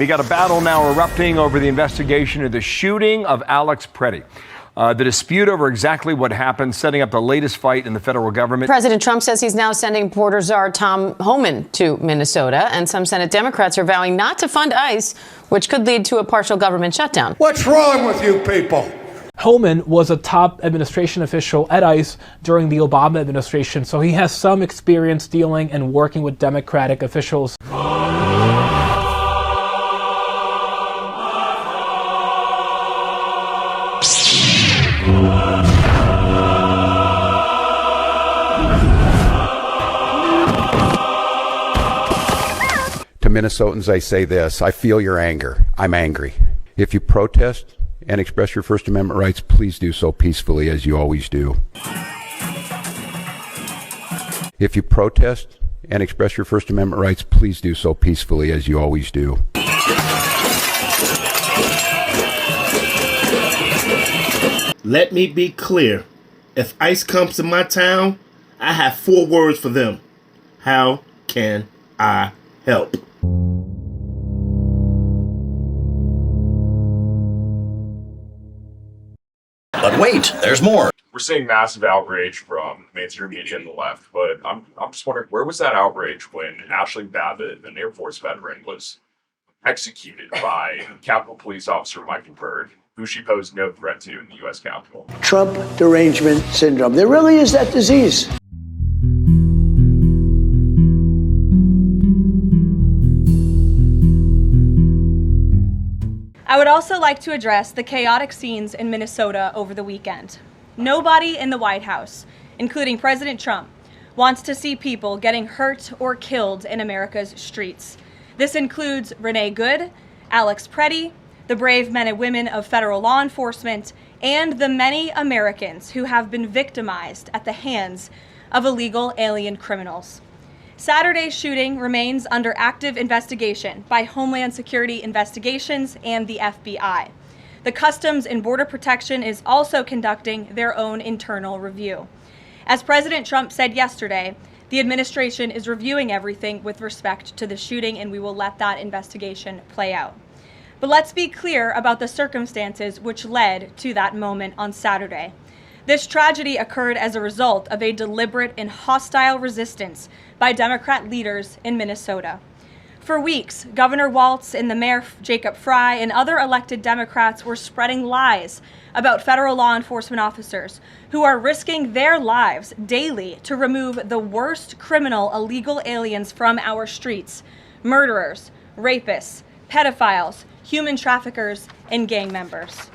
We got a battle now erupting over the investigation of the shooting of Alex Preddy. The dispute over exactly what happened, setting up the latest fight in the federal government. President Trump says he's now sending border czar Tom Homan to Minnesota, and some Senate Democrats are vowing not to fund ICE, which could lead to a partial government shutdown. What's wrong with you people? Homan was a top administration official at ICE during the Obama administration, so he has some experience dealing and working with Democratic officials. To Minnesotans, I say this: I feel your anger. I'm angry. If you protest and express your First Amendment rights, please do so peacefully, as you always do. If you protest and express your First Amendment rights, please do so peacefully, as you always do. Let me be clear. If ICE comes to my town, I have 4 words for them. How can I help? But wait, there's more. We're seeing massive outrage from mainstream media and the left, but I'm just wondering, where was that outrage when Ashley Babbitt, an Air Force veteran, was executed by Capitol Police Officer Michael Byrd, who she posed no threat to in the U.S. Capitol? Trump derangement syndrome. There really is that disease. I would also like to address the chaotic scenes in Minnesota over the weekend. Nobody in the White House, including President Trump, wants to see people getting hurt or killed in America's streets. This includes Renee Good, Alex Preddy, the brave men and women of federal law enforcement, and the many Americans who have been victimized at the hands of illegal alien criminals. Saturday's shooting remains under active investigation by Homeland Security Investigations and the FBI. The Customs and Border Protection is also conducting their own internal review. As President Trump said yesterday, the administration is reviewing everything with respect to the shooting, and we will let that investigation play out. But let's be clear about the circumstances which led to that moment on Saturday. This tragedy occurred as a result of a deliberate and hostile resistance by Democrat leaders in Minnesota. For weeks, Governor Walz and the Mayor Jacob Frey and other elected Democrats were spreading lies about federal law enforcement officers who are risking their lives daily to remove the worst criminal illegal aliens from our streets: murderers, rapists, pedophiles, human traffickers, and gang members.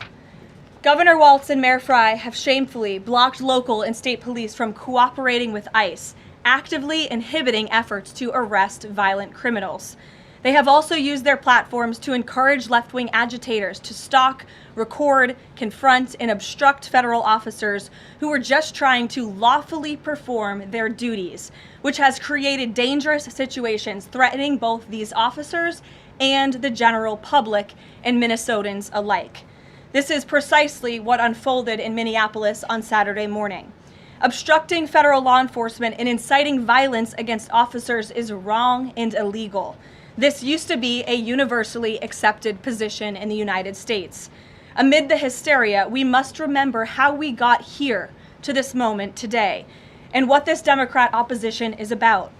Governor Walz and Mayor Frey have shamefully blocked local and state police from cooperating with ICE, actively inhibiting efforts to arrest violent criminals. They have also used their platforms to encourage left-wing agitators to stalk, record, confront, and obstruct federal officers who are just trying to lawfully perform their duties, which has created dangerous situations threatening both these officers and the general public and Minnesotans alike. This is precisely what unfolded in Minneapolis on Saturday morning. Obstructing federal law enforcement and inciting violence against officers is wrong and illegal. This used to be a universally accepted position in the United States. Amid the hysteria, we must remember how we got here to this moment today and what this Democrat opposition is about.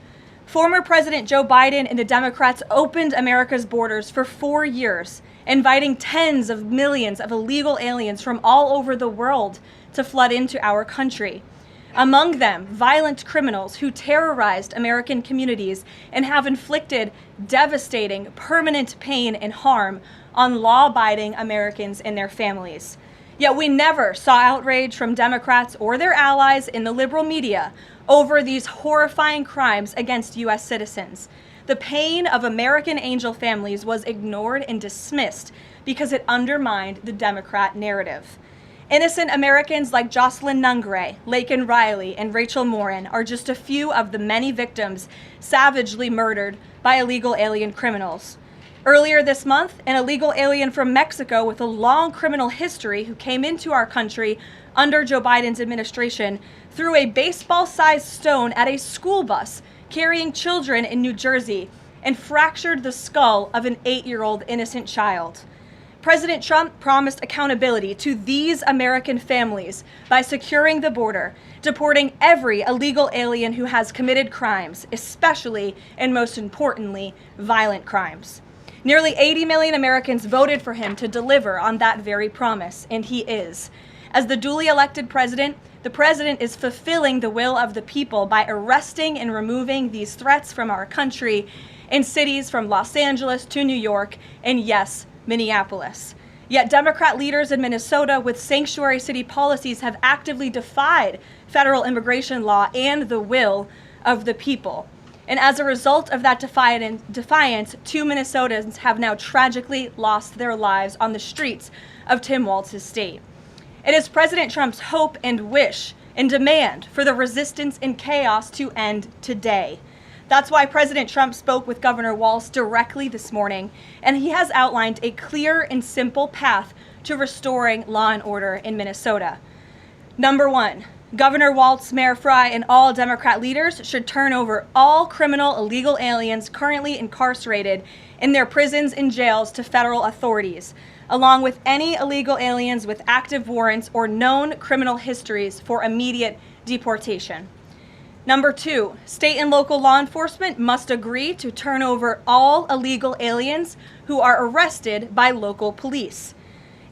Former President Joe Biden and the Democrats opened America's borders for 4 years, inviting tens of millions of illegal aliens from all over the world to flood into our country. Among them, violent criminals who terrorized American communities and have inflicted devastating, permanent pain and harm on law-abiding Americans and their families. Yet we never saw outrage from Democrats or their allies in the liberal media over these horrifying crimes against U.S. citizens. The pain of American angel families was ignored and dismissed because it undermined the Democrat narrative. Innocent Americans like Jocelyn Nungray, Laken Riley, and Rachel Morin are just a few of the many victims savagely murdered by illegal alien criminals. Earlier this month, an illegal alien from Mexico with a long criminal history who came into our country under Joe Biden's administration threw a baseball-sized stone at a school bus carrying children in New Jersey and fractured the skull of an 8-year-old innocent child. President Trump promised accountability to these American families by securing the border, deporting every illegal alien who has committed crimes, especially and most importantly, violent crimes. Nearly 80 million Americans voted for him to deliver on that very promise, and he is. As the duly elected president, the president is fulfilling the will of the people by arresting and removing these threats from our country in cities from Los Angeles to New York, and yes, Minneapolis. Yet Democrat leaders in Minnesota with sanctuary city policies have actively defied federal immigration law and the will of the people. And as a result of that defiance, 2 Minnesotans have now tragically lost their lives on the streets of Tim Walz's state. It is President Trump's hope and wish and demand for the resistance and chaos to end today. That's why President Trump spoke with Governor Walz directly this morning, and he has outlined a clear and simple path to restoring law and order in Minnesota. Number 1, Governor Walz, Mayor Frey, and all Democrat leaders should turn over all criminal illegal aliens currently incarcerated in their prisons and jails to federal authorities, along with any illegal aliens with active warrants or known criminal histories for immediate deportation. Number 2, state and local law enforcement must agree to turn over all illegal aliens who are arrested by local police.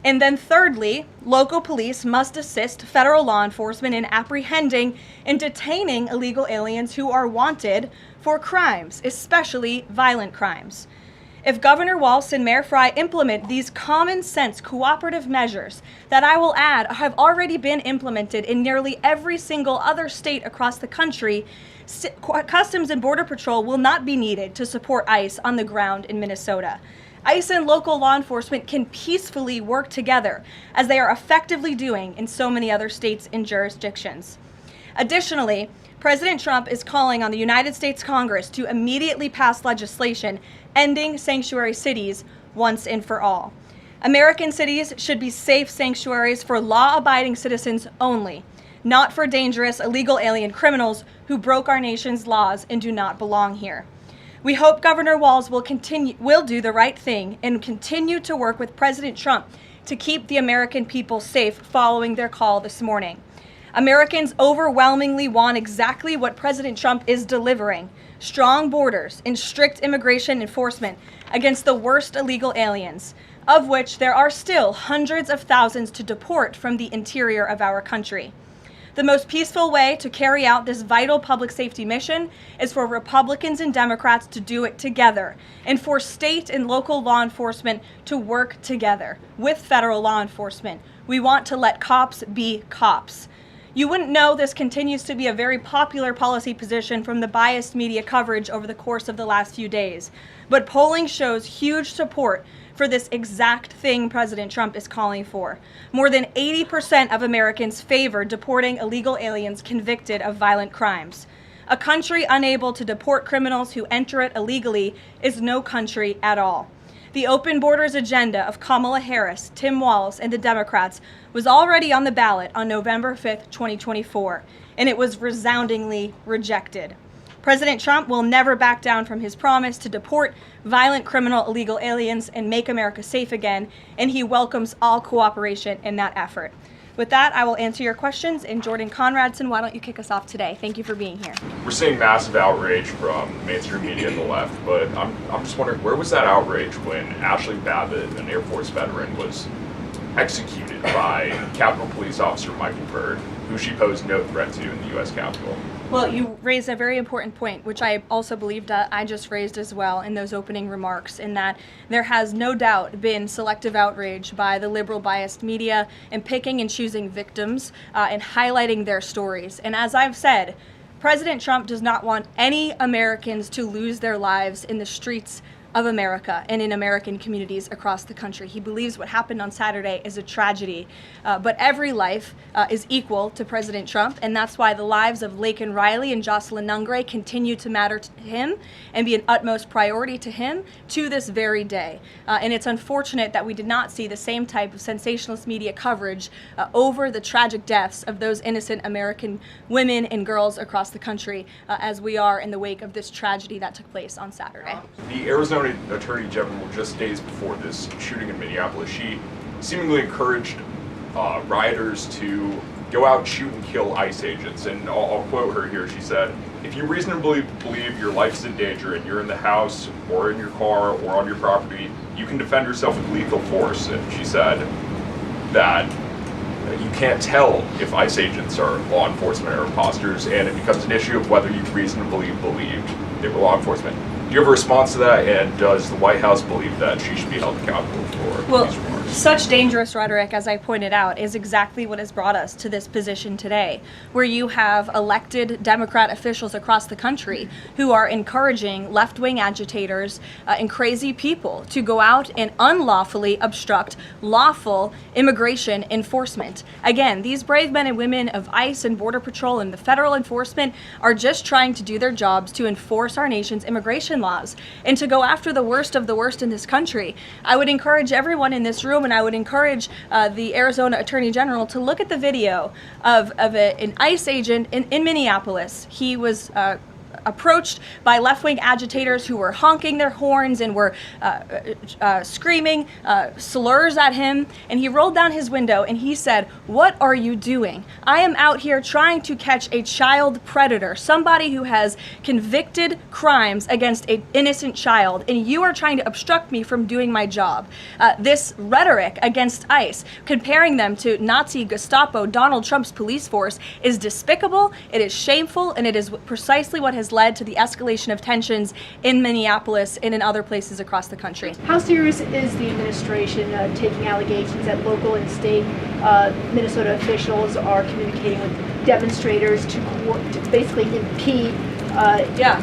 And then thirdly, local police must assist federal law enforcement in apprehending and detaining illegal aliens who are wanted for crimes, especially violent crimes. If Governor Walz and Mayor Frey implement these common sense cooperative measures that I will add have already been implemented in nearly every single other state across the country, Customs and Border Patrol will not be needed to support ICE on the ground in Minnesota. ICE and local law enforcement can peacefully work together, as they are effectively doing in so many other states and jurisdictions. Additionally, President Trump is calling on the United States Congress to immediately pass legislation ending sanctuary cities once and for all. American cities should be safe sanctuaries for law-abiding citizens only, not for dangerous illegal alien criminals who broke our nation's laws and do not belong here. We hope Governor Walz will do the right thing and continue to work with President Trump to keep the American people safe following their call this morning. Americans overwhelmingly want exactly what President Trump is delivering: strong borders and strict immigration enforcement against the worst illegal aliens, of which there are still hundreds of thousands to deport from the interior of our country. The most peaceful way to carry out this vital public safety mission is for Republicans and Democrats to do it together, and for state and local law enforcement to work together with federal law enforcement. We want to let cops be cops. You wouldn't know this continues to be a very popular policy position from the biased media coverage over the course of the last few days, but polling shows huge support for this exact thing President Trump is calling for. More than 80% of Americans favor deporting illegal aliens convicted of violent crimes. A country unable to deport criminals who enter it illegally is no country at all. The open borders agenda of Kamala Harris, Tim Walz, and the Democrats was already on the ballot on November 5th, 2024, and it was resoundingly rejected. President Trump will never back down from his promise to deport violent criminal illegal aliens and make America safe again, and he welcomes all cooperation in that effort. With that, I will answer your questions. And Jordan Conradson, why don't you kick us off today? Thank you for being here. We're seeing massive outrage from mainstream media and the left, but I'm just wondering, where was that outrage when Ashley Babbitt, an Air Force veteran, was executed by Capitol Police Officer Michael Byrd, who she posed no threat to in the U.S. Capitol? Well, you raised a very important point, which I also believed I just raised as well in those opening remarks, in that there has no doubt been selective outrage by the liberal biased media in picking and choosing victims and highlighting their stories. And as I've said, President Trump does not want any Americans to lose their lives in the streets of America and in American communities across the country. He believes what happened on Saturday is a tragedy, but every life is equal to President Trump, and that's why the lives of Laken Riley and Jocelyn Nungray continue to matter to him and be an utmost priority to him to this very day. And it's unfortunate that we did not see the same type of sensationalist media coverage over the tragic deaths of those innocent American women and girls across the country as we are in the wake of this tragedy that took place on Saturday. The Arizona Attorney General, just days before this shooting in Minneapolis, she seemingly encouraged rioters to go out and shoot and kill ICE agents. And I'll quote her here. She said, "If you reasonably believe your life's in danger and you're in the house or in your car or on your property, you can defend yourself with lethal force." And she said that you can't tell if ICE agents are law enforcement or imposters, and it becomes an issue of whether you reasonably believed they were law enforcement. Do you have a response to that, and does the White House believe that she should be held accountable for these remarks? Such dangerous rhetoric, as I pointed out, is exactly what has brought us to this position today, where you have elected Democrat officials across the country who are encouraging left-wing agitators and crazy people to go out and unlawfully obstruct lawful immigration enforcement. Again, these brave men and women of ICE and Border Patrol and the federal enforcement are just trying to do their jobs to enforce our nation's immigration laws and to go after the worst of the worst in this country. I would encourage everyone in this room, and I would encourage the Arizona Attorney General to look at the video of an ICE agent in Minneapolis. He was approached by left-wing agitators who were honking their horns and were screaming slurs at him, and he rolled down his window and he said, "What are you doing? I am out here trying to catch a child predator, somebody who has convicted crimes against an innocent child, and you are trying to obstruct me from doing my job." This rhetoric against ICE, comparing them to Nazi Gestapo, Donald Trump's police force, is despicable, it is shameful, and it is precisely what has led to the escalation of tensions in Minneapolis and in other places across the country. How serious is the administration taking allegations that local and state Minnesota officials are communicating with demonstrators to basically impede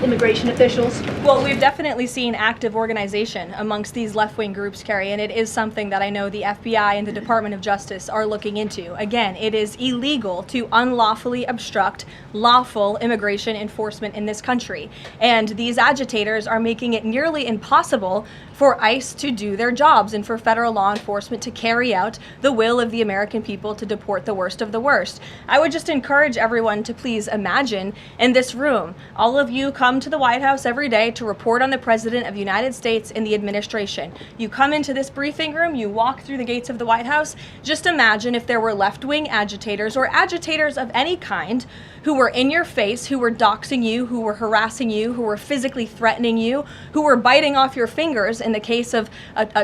immigration officials? Well, we've definitely seen active organization amongst these left-wing groups, Carrie, and it is something that I know the FBI and the Department of Justice are looking into. Again, it is illegal to unlawfully obstruct lawful immigration enforcement in this country, and these agitators are making it nearly impossible for ICE to do their jobs and for federal law enforcement to carry out the will of the American people to deport the worst of the worst. I would just encourage everyone to please imagine in this room, all of you come to the White House every day to report on the President of the United States and the administration. You come into this briefing room, you walk through the gates of the White House. Just imagine if there were left-wing agitators or agitators of any kind who were in your face, who were doxing you, who were harassing you, who were physically threatening you, who were biting off your fingers in the case of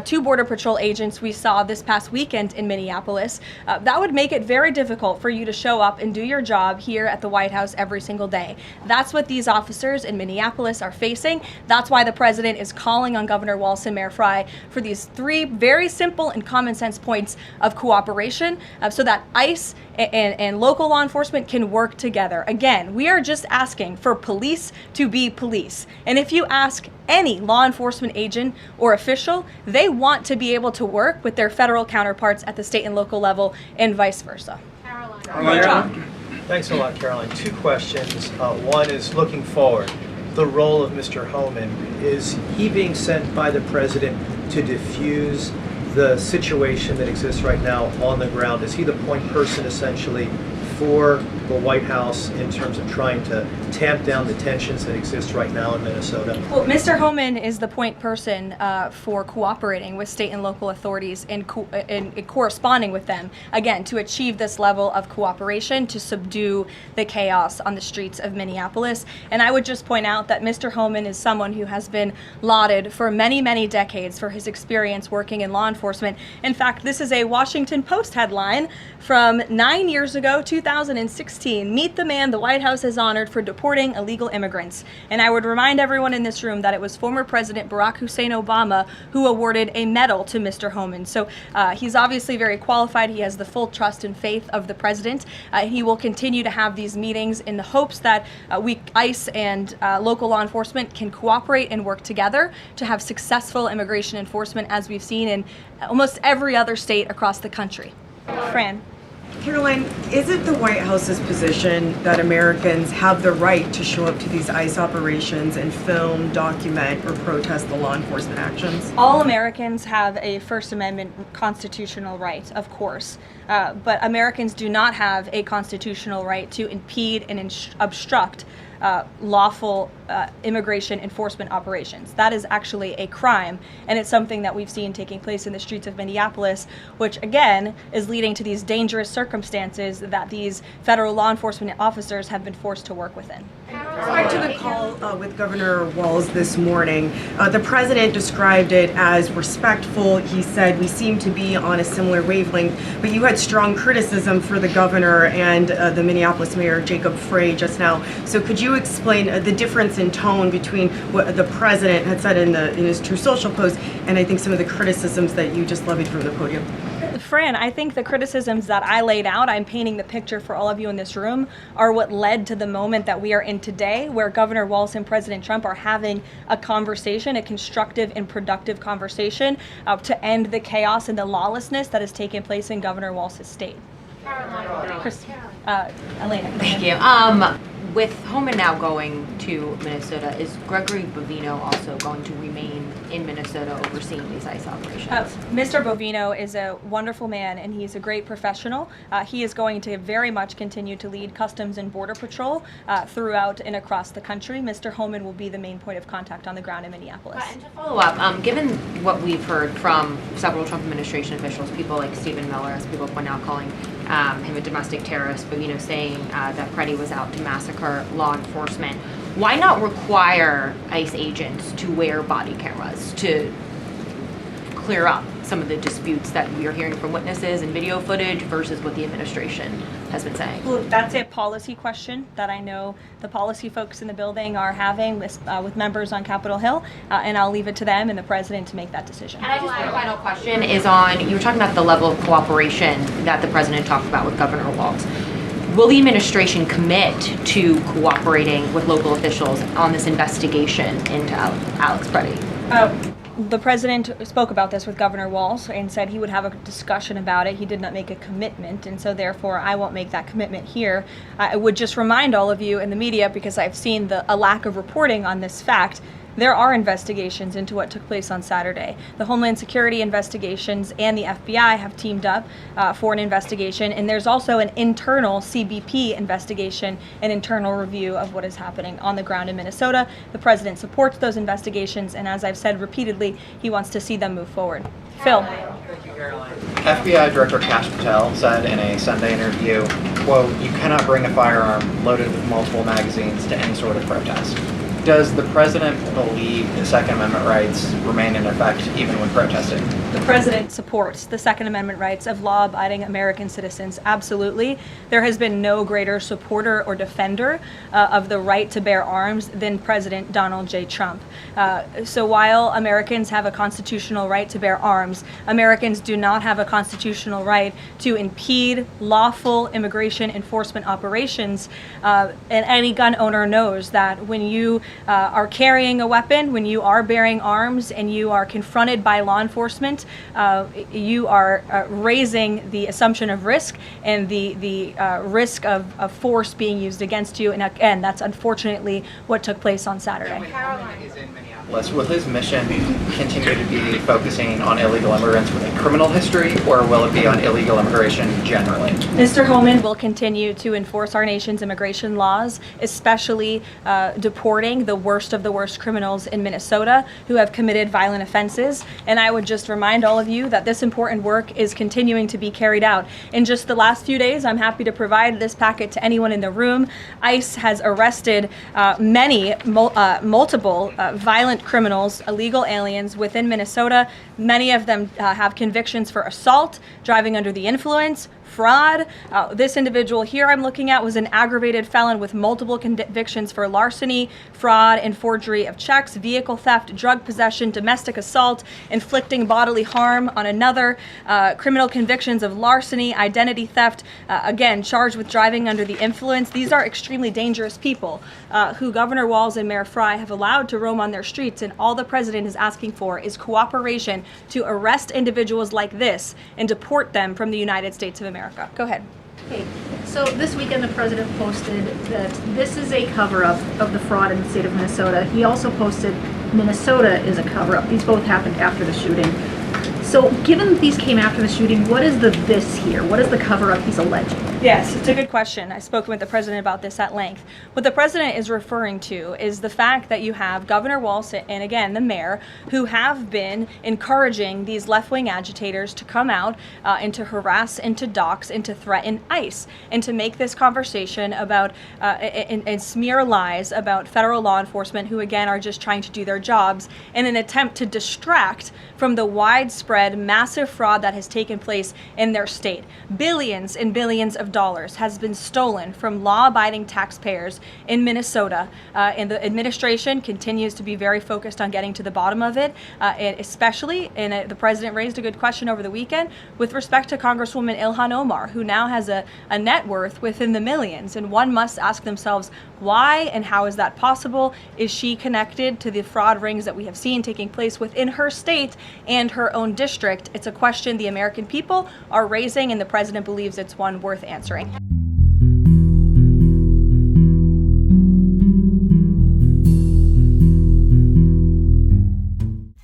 two Border Patrol agents we saw this past weekend in Minneapolis. That would make it very difficult for you to show up and do your job here at the White House every single day. That's what these officers in Minneapolis are facing. That's why the president is calling on Governor Walz and Mayor Frey for these three very simple and common sense points of cooperation so that ICE and local law enforcement can work together. Again, we are just asking for police to be police. And if you ask any law enforcement agent or official, they want to be able to work with their federal counterparts at the state and local level and vice versa. Caroline. Thanks a lot, Caroline. Two questions. One is looking forward. The role of Mr. Homan. Is he being sent by the president to diffuse the situation that exists right now on the ground? Is he the point person essentially for the White House in terms of trying to tamp down the tensions that exist right now in Minnesota? Well, Mr. Homan is the point person for cooperating with state and local authorities and corresponding with them, again, to achieve this level of cooperation to subdue the chaos on the streets of Minneapolis. And I would just point out that Mr. Homan is someone who has been lauded for many, many decades for his experience working in law enforcement. In fact, this is a Washington Post headline from 9 years ago, 2000. 2016, meet the man the White House has honored for deporting illegal immigrants. And I would remind everyone in this room that it was former President Barack Hussein Obama who awarded a medal to Mr. Homan. So he's obviously very qualified. He has the full trust and faith of the president. He will continue to have these meetings in the hopes that ICE and local law enforcement can cooperate and work together to have successful immigration enforcement, as we've seen in almost every other state across the country. Fran. Caroline, is it the White House's position that Americans have the right to show up to these ICE operations and film, document, or protest the law enforcement actions? All Americans have a First Amendment constitutional right, of course, but Americans do not have a constitutional right to impede and obstruct lawful immigration enforcement operations. That is actually a crime, and it's something that we've seen taking place in the streets of Minneapolis, which again is leading to these dangerous circumstances that these federal law enforcement officers have been forced to work within. Back to the call with Governor Walz this morning, the president described it as respectful. He said we seem to be on a similar wavelength, but you had strong criticism for the governor and the Minneapolis mayor, Jacob Frey, just now. So could you explain the difference in tone between what the president had said in his True Social post and I think some of the criticisms that you just levied from the podium? Fran, I think the criticisms that I laid out, I'm painting the picture for all of you in this room, are what led to the moment that we are in today, where Governor Walz and President Trump are having a conversation, a constructive and productive conversation to end the chaos and the lawlessness that has taken place in Governor Walz's state. Elena. Thank you. With Homan now going to Minnesota, is Gregory Bovino also going to remain in Minnesota overseeing these ICE operations? Mr. Bovino is a wonderful man, and he's a great professional. He is going to very much continue to lead Customs and Border Patrol throughout and across the country. Mr. Homan will be the main point of contact on the ground in Minneapolis. And to follow up, given what we've heard from several Trump administration officials, people like Stephen Miller, as people point out, calling him a domestic terrorist, Bovino saying that Preddy was out to massacre law enforcement. Why not require ICE agents to wear body cameras to clear up some of the disputes that we are hearing from witnesses and video footage versus what the administration has been saying? Well, that's a policy question that I know the policy folks in the building are having with members on Capitol Hill, and I'll leave it to them and the president to make that decision. And I just have a final question is on, you were talking about the level of cooperation that the president talked about with Governor Walz. Will the administration commit to cooperating with local officials on this investigation into Alex Preddy? The president spoke about this with Governor Walz and said he would have a discussion about it. He did not make a commitment, and so therefore I won't make that commitment here. I would just remind all of you in the media, because I've seen a lack of reporting on this fact, there are investigations into what took place on Saturday. The Homeland Security investigations and the FBI have teamed up for an investigation, and there's also an internal CBP investigation, an internal review of what is happening on the ground in Minnesota. The president supports those investigations, and as I've said repeatedly, he wants to see them move forward. Phil. Thank you, Caroline. FBI Director Kash Patel said in a Sunday interview, quote, "You cannot bring a firearm loaded with multiple magazines to any sort of protest." Does the president believe the Second Amendment rights remain in effect even when protesting? The president supports the Second Amendment rights of law-abiding American citizens. Absolutely. There has been no greater supporter or defender of the right to bear arms than President Donald J. Trump. So while Americans have a constitutional right to bear arms, Americans do not have a constitutional right to impede lawful immigration enforcement operations. And any gun owner knows that when you are carrying a weapon, when you are bearing arms and you are confronted by law enforcement, you are raising the assumption of risk and the risk of force being used against you. And again, that's unfortunately what took place on Saturday. Will his mission continue to be focusing on illegal immigrants with a criminal history, or will it be on illegal immigration generally? Mr. Homan will continue to enforce our nation's immigration laws, especially deporting the worst of the worst criminals in Minnesota who have committed violent offenses. And I would just remind all of you that this important work is continuing to be carried out. In just the last few days, I'm happy to provide this packet to anyone in the room. ICE has arrested multiple violent criminals, illegal aliens within Minnesota. Many of them have convictions for assault, driving under the influence, fraud. This individual here I'm looking at was an aggravated felon with multiple convictions for larceny, fraud, and forgery of checks, vehicle theft, drug possession, domestic assault, inflicting bodily harm on another, criminal convictions of larceny, identity theft, again, charged with driving under the influence. These are extremely dangerous people who Governor Walz and Mayor Frey have allowed to roam on their streets, and all the president is asking for is cooperation to arrest individuals like this and deport them from the United States of America. Go ahead. Okay, so this weekend the president posted that this is a cover-up of the fraud in the state of Minnesota. He also posted Minnesota is a cover-up. These both happened after the shooting. So given that these came after the shooting, what is the this here? What is the cover-up he's alleging? Yes, it's a good question. I've spoken with the president about this at length. What the president is referring to is the fact that you have Governor Walz and, again, the mayor, who have been encouraging these left-wing agitators to come out and to harass and to dox and to threaten ICE and to make this conversation about and smear lies about federal law enforcement who, again, are just trying to do their jobs in an attempt to distract from the widespread, massive fraud that has taken place in their state. Billions and billions of dollars has been stolen from law-abiding taxpayers in Minnesota, and the administration continues to be very focused on getting to the bottom of it, and especially, and the president raised a good question over the weekend, with respect to Congresswoman Ilhan Omar, who now has a net worth within the millions, and one must ask themselves why and how is that possible? Is she connected to the fraud rings that we have seen taking place within her state and her own district? It's a question the American people are raising, and the president believes it's one worth answering.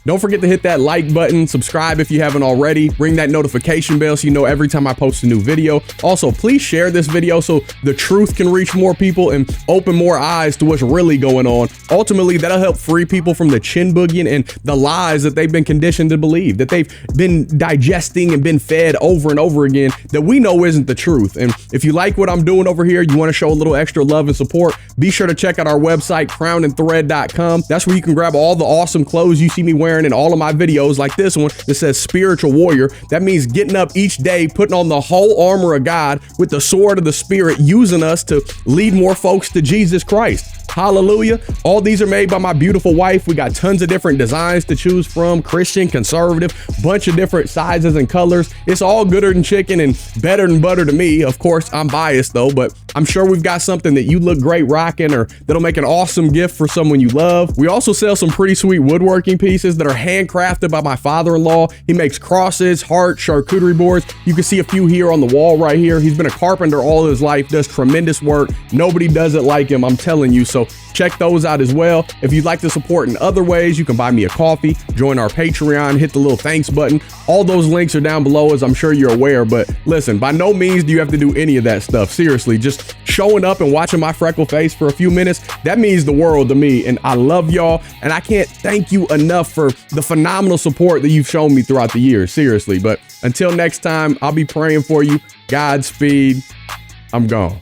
Don't forget to hit that like button, subscribe if you haven't already, ring that notification bell so you know every time I post a new video. Also, please share this video so the truth can reach more people and open more eyes to what's really going on. Ultimately, that'll help free people from the chin boogieing and the lies that they've been conditioned to believe, that they've been digesting and been fed over and over again, that we know isn't the truth. And if you like what I'm doing over here, you want to show a little extra love and support, be sure to check out our website, crownandthread.com. That's where you can grab all the awesome clothes you see me wearing in all of my videos, like this one that says Spiritual Warrior. That means getting up each day, putting on the whole armor of God with the sword of the Spirit, using us to lead more folks to Jesus Christ. Hallelujah. All these are made by my beautiful wife. We got tons of different designs to choose from, Christian, conservative, bunch of different sizes and colors. It's all gooder than chicken and better than butter to me. Of course, I'm biased though, but I'm sure we've got something that you look great rocking or that'll make an awesome gift for someone you love. We also sell some pretty sweet woodworking pieces that are handcrafted by my father-in-law. He makes crosses, hearts, charcuterie boards. You can see a few here on the wall right here. He's been a carpenter all his life, does tremendous work. Nobody does it like him, I'm telling you. So check those out as well. If you'd like to support in other ways, you can buy me a coffee, join our Patreon, hit the little thanks button. All those links are down below, as I'm sure you're aware. But listen, by no means do you have to do any of that stuff. Seriously, just showing up and watching my freckle face for a few minutes, that means the world to me. And I love y'all. And I can't thank you enough for the phenomenal support that you've shown me throughout the years. Seriously. But until next time, I'll be praying for you. Godspeed. I'm gone.